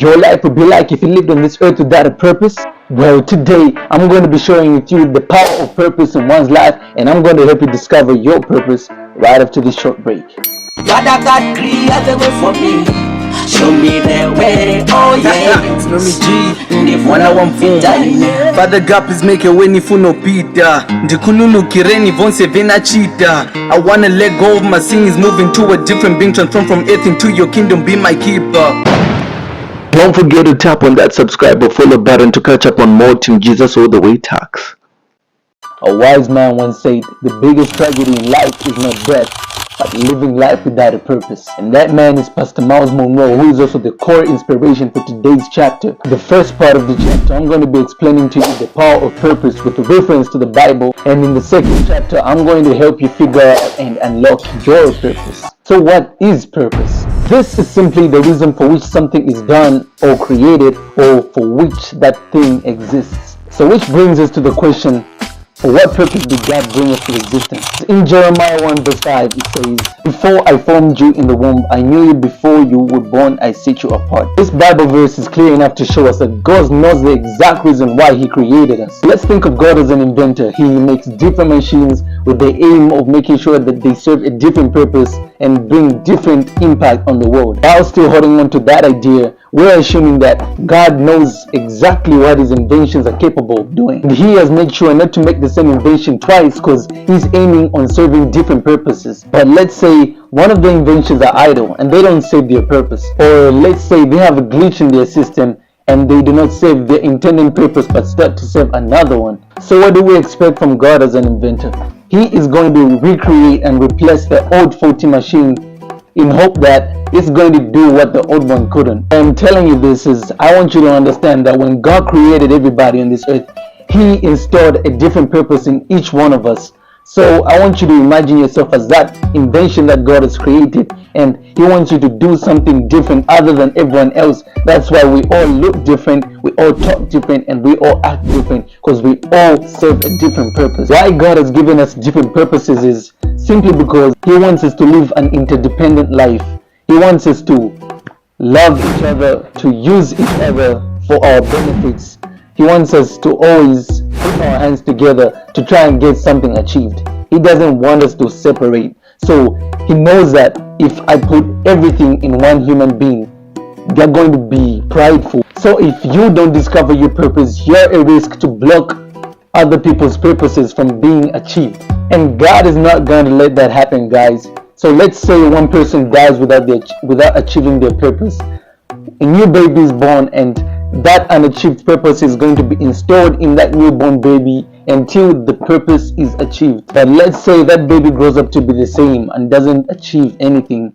your life would be like if you lived on this earth without a purpose? Well, today I'm going to be sharing with you the power of purpose in one's life, and I'm going to help you discover your purpose right after this short break. God, God, clear the way for me. Show me the way, oh yeah. Mwana wa mfumu Father God, please make a way nifuno pita Ndikululu kireni vonse vena chita. I wanna let go of my sins, move into a different being, transform from earth into your kingdom, be my keeper. Don't forget to tap on that subscribe or follow button to catch up on more Team Jesus All the Way talks. A wise man once said, the biggest tragedy in life is not death, but living life without a purpose. And that man is Pastor Myles Munroe, who is also the core inspiration for today's chapter. The first part of the chapter, I'm going to be explaining to you the power of purpose with a reference to the Bible. And in the second chapter, I'm going to help you figure out and unlock your purpose. So what is purpose? This is simply the reason for which something is done or created, or for which that thing exists. So which brings us to the question, for what purpose did God bring us to existence? In Jeremiah 1 verse 5 it says, before I formed you in the womb, I knew you. Before you were born, I set you apart. This Bible verse is clear enough to show us that God knows the exact reason why He created us. Let's think of God as an inventor. He makes different machines with the aim of making sure that they serve a different purpose and bring different impact on the world. While still holding on to that idea, we're assuming that God knows exactly what His inventions are capable of doing. And He has made sure not to make the same invention twice, because He's aiming on serving different purposes. But let's say one of the inventions are idle and they don't serve their purpose. Or let's say they have a glitch in their system and they do not serve their intended purpose but start to serve another one. So what do we expect from God as an inventor? He is going to recreate and replace the old faulty machine in hope that it's going to do what the old one couldn't. I'm telling you this is, I want you to understand that when God created everybody on this earth, He installed a different purpose in each one of us. So I want you to imagine yourself as that invention that God has created, and He wants you to do something different other than everyone else. That's why we all look different, we all talk different, and we all act different, because we all serve a different purpose. Why God has given us different purposes is simply because He wants us to live an interdependent life. He wants us to love each other, to use each other for our benefits. He wants us to always put our hands together to try and get something achieved. He doesn't want us to separate. So He knows that if I put everything in one human being, they're going to be prideful. So if you don't discover your purpose, you're a risk to block other people's purposes from being achieved. And God is not going to let that happen, guys. So let's say one person dies without achieving their purpose. A new baby is born, and that unachieved purpose is going to be installed in that newborn baby until the purpose is achieved. But let's say that baby grows up to be the same and doesn't achieve anything.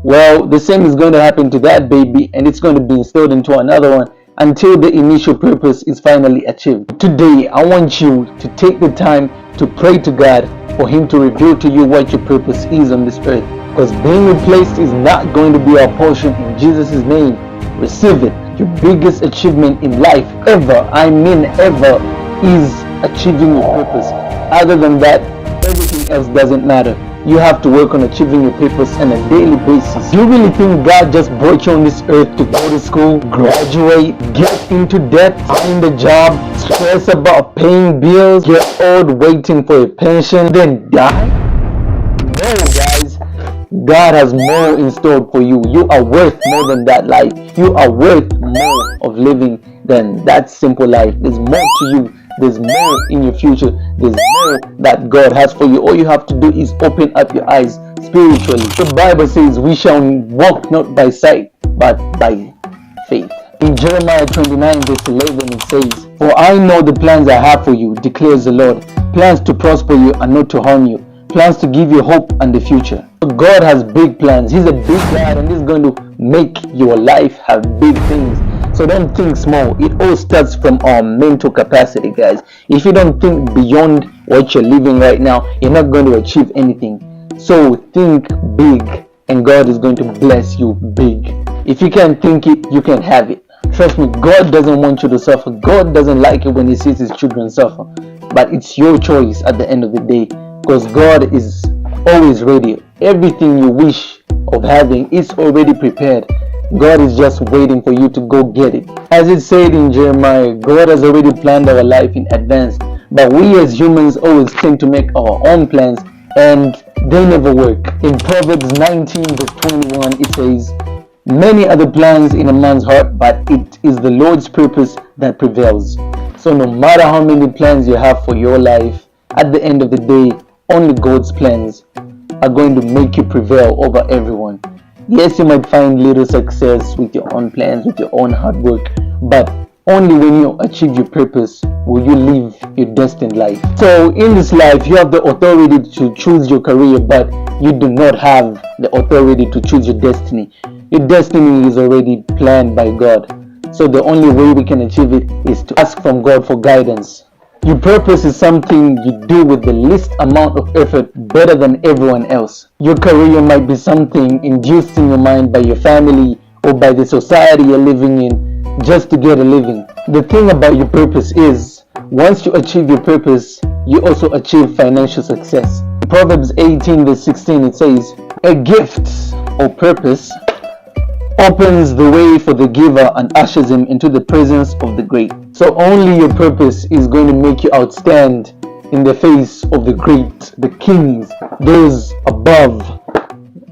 Well, the same is going to happen to that baby, and it's going to be installed into another one until the initial purpose is finally achieved. Today, I want you to take the time to pray to God for Him to reveal to you what your purpose is on this earth. Because being replaced is not going to be our portion in Jesus' name. Receive it. Your biggest achievement in life ever, I mean ever, is achieving your purpose. Other than that, everything else doesn't matter. You have to work on achieving your purpose on a daily basis. Do you really think God just brought you on this earth to go to school, graduate, get into debt, find a job, stress about paying bills, get old waiting for a pension, then die? No, guys. God has more in store for you. You are worth more than that life. You are worth more of living than that simple life. There's more to you. There's more in your future. There's more that God has for you. All you have to do is open up your eyes spiritually. The Bible says we shall walk not by sight, but by faith. In Jeremiah 29 verse 11 it says, for I know the plans I have for you, declares the Lord, plans to prosper you and not to harm you, plans to give you hope and the future. God has big plans. He's a big God, and He's going to make your life have big things. So don't think small. It all starts from our mental capacity, guys. If you don't think beyond what you're living right now, you're not going to achieve anything. So think big, and God is going to bless you big. If you can't think it, you can't have it. Trust me, God doesn't want you to suffer. God doesn't like it when He sees His children suffer. But it's your choice at the end of the day, because God is always ready. Everything you wish of having is already prepared. God is just waiting for you to go get it. As it said in Jeremiah, God has already planned our life in advance, but we as humans always tend to make our own plans and they never work. In Proverbs 19 verse 21 it says, many are the plans in a man's heart, but it is the Lord's purpose that prevails. So no matter how many plans you have for your life, at the end of the day, only God's plans are going to make you prevail over everyone. Yes, you might find little success with your own plans, with your own hard work, but only when you achieve your purpose will you live your destined life. So in this life, you have the authority to choose your career, but you do not have the authority to choose your destiny. Your destiny is already planned by God. So the only way we can achieve it is to ask from God for guidance. Your purpose is something you do with the least amount of effort, better than everyone else. Your career might be something induced in your mind by your family or by the society you're living in just to get a living. The thing about your purpose is, once you achieve your purpose, you also achieve financial success. In Proverbs 18 verse 16 it says, a gift or purpose opens the way for the giver and ushers him into the presence of the great. So only your purpose is going to make you outstand in the face of the great, the kings, those above.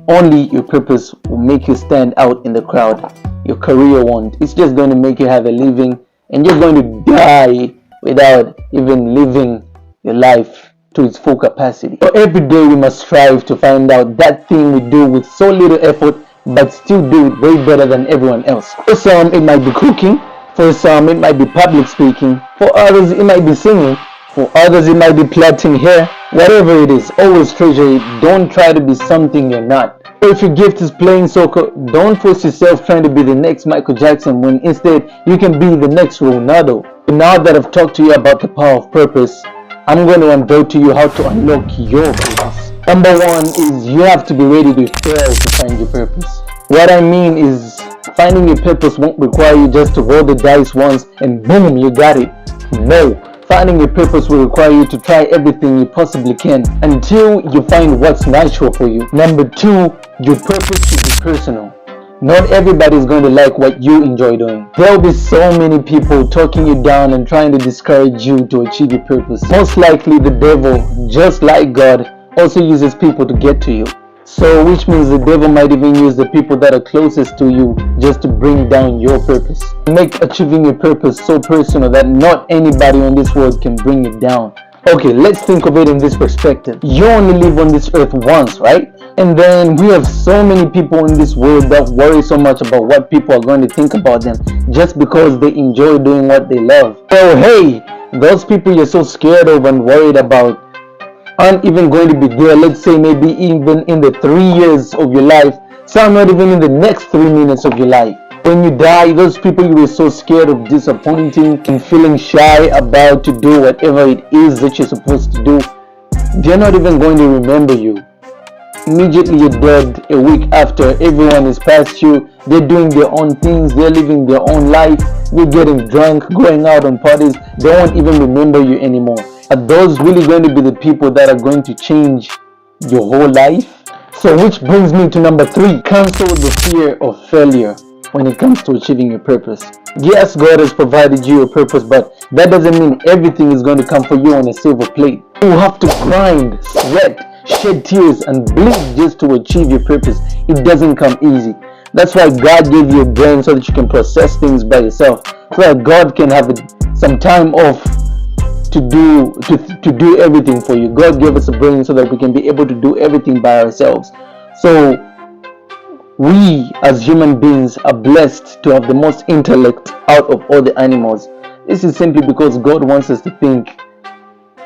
Only your purpose will make you stand out in the crowd. Your career won't. It's just going to make you have a living, and you're going to die without even living your life to its full capacity. So every day we must strive to find out that thing we do with so little effort but still do it way better than everyone else. For some it might be cooking, for some it might be public speaking, for others it might be singing, for others it might be plaiting hair. Whatever it is, always treasure it. Don't try to be something you're not. If your gift is playing soccer, don't force yourself trying to be the next Michael Jackson when instead you can be the next Ronaldo. Now that I've talked to you about the power of purpose, I'm going to unveil to you how to unlock your purpose. Number one is you have to be ready to fail to find your purpose. What I mean is, finding your purpose won't require you just to roll the dice once and boom, you got it. No, finding your purpose will require you to try everything you possibly can until you find what's natural for you. Number two, your purpose should be personal. Not everybody is going to like what you enjoy doing. There will be so many people talking you down and trying to discourage you to achieve your purpose. Most likely the devil, just like God, also uses people to get to you. So which means the devil might even use the people that are closest to you just to bring down your purpose. Make achieving your purpose so personal that not anybody on this world can bring it down. Okay, let's think of it in this perspective. You only live on this earth once, right? And then we have so many people in this world that worry so much about what people are going to think about them just because they enjoy doing what they love. So hey, those people you're so scared of and worried about aren't even going to be there, let's say maybe even in the 3 years of your life, some not even in the next 3 minutes of your life. When you die, those people you were so scared of disappointing and feeling shy about to do whatever it is that you're supposed to do, they're not even going to remember you. Immediately you're dead. A week after, everyone is past you, they're doing their own things, they're living their own life, you're getting drunk, going out on parties, they won't even remember you anymore. Are those really going to be the people that are going to change your whole life? So which brings me to number 3. Cancel the fear of failure when it comes to achieving your purpose. Yes, God has provided you a purpose, but that doesn't mean everything is going to come for you on a silver plate. You have to grind, sweat, shed tears and bleed just to achieve your purpose. It doesn't come easy. That's why God gave you a brain so that you can process things by yourself, so that God can have some time off to do everything for you. God gave us a brain so that we can be able to do everything by ourselves. So we as human beings are blessed to have the most intellect out of all the animals. This is simply because God wants us to think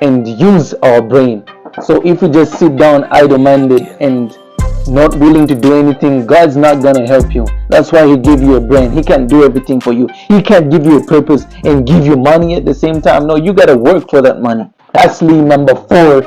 and use our brain. So if we just sit down idle-minded and not willing to do anything, God's not gonna help you. That's why He gave you a brain. He can't do everything for you. He can't give you a purpose and give you money at the same time. No, you gotta work for that money. Lastly, number 4,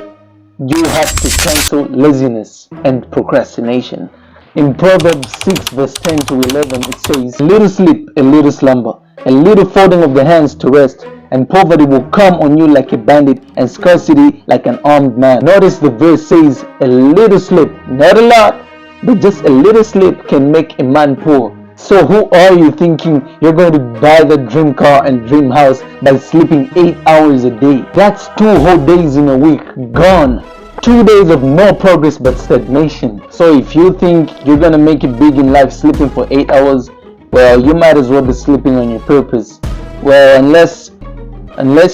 you have to cancel laziness and procrastination. In Proverbs 6 verse 10 to 11 it says, a little sleep, a little slumber, a little folding of the hands to rest, and poverty will come on you like a bandit, and scarcity like an armed man. Notice the verse says a little sleep, not a lot, but just a little sleep can make a man poor. So who are you thinking you're going to buy the dream car and dream house by sleeping 8 hours a day? That's 2 whole days in a week gone. 2 days of no progress but stagnation. So if you think you're gonna make it big in life sleeping for 8 hours, well, you might as well be sleeping on your purpose. Well, unless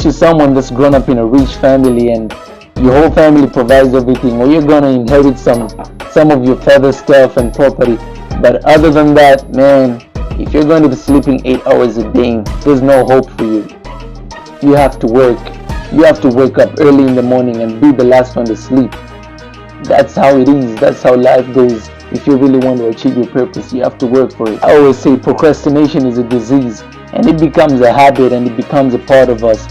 you're someone that's grown up in a rich family and your whole family provides everything, or you're gonna inherit some of your father's stuff and property. But other than that, man, if you're going to be sleeping 8 hours a day, there's no hope for you. You have to work. You have to wake up early in the morning and be the last one to sleep. That's how it is. That's how life goes. If you really want to achieve your purpose, you have to work for it. I always say procrastination is a disease, and it becomes a habit and it becomes a part of us.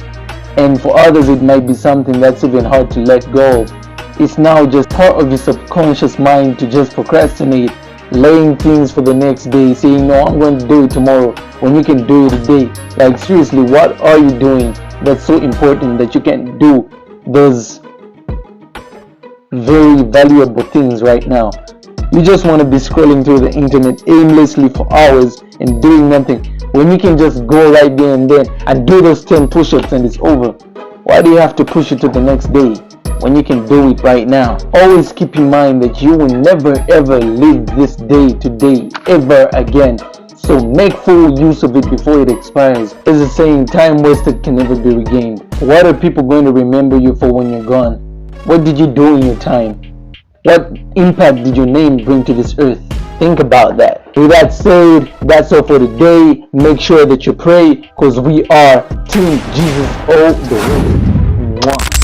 And for others, it might be something that's even hard to let go of. It's now just part of your subconscious mind to just procrastinate, laying things for the next day, saying, no, I'm going to do it tomorrow, when you can do it today. Like, seriously, what are you doing that's so important that you can't do those very valuable things right now? You just want to be scrolling through the internet aimlessly for hours and doing nothing, when you can just go right there and then and do those 10 push-ups and it's over. Why do you have to push it to the next day when you can do it right now? Always keep in mind that you will never ever live this day today ever again. So make full use of it before it expires. As a saying, time wasted can never be regained. What are people going to remember you for when you're gone? What did you do in your time? What impact did your name bring to this earth? Think about that. With that said, that's all for today. Make sure that you pray, because we are Team Jesus all the way. Mwah.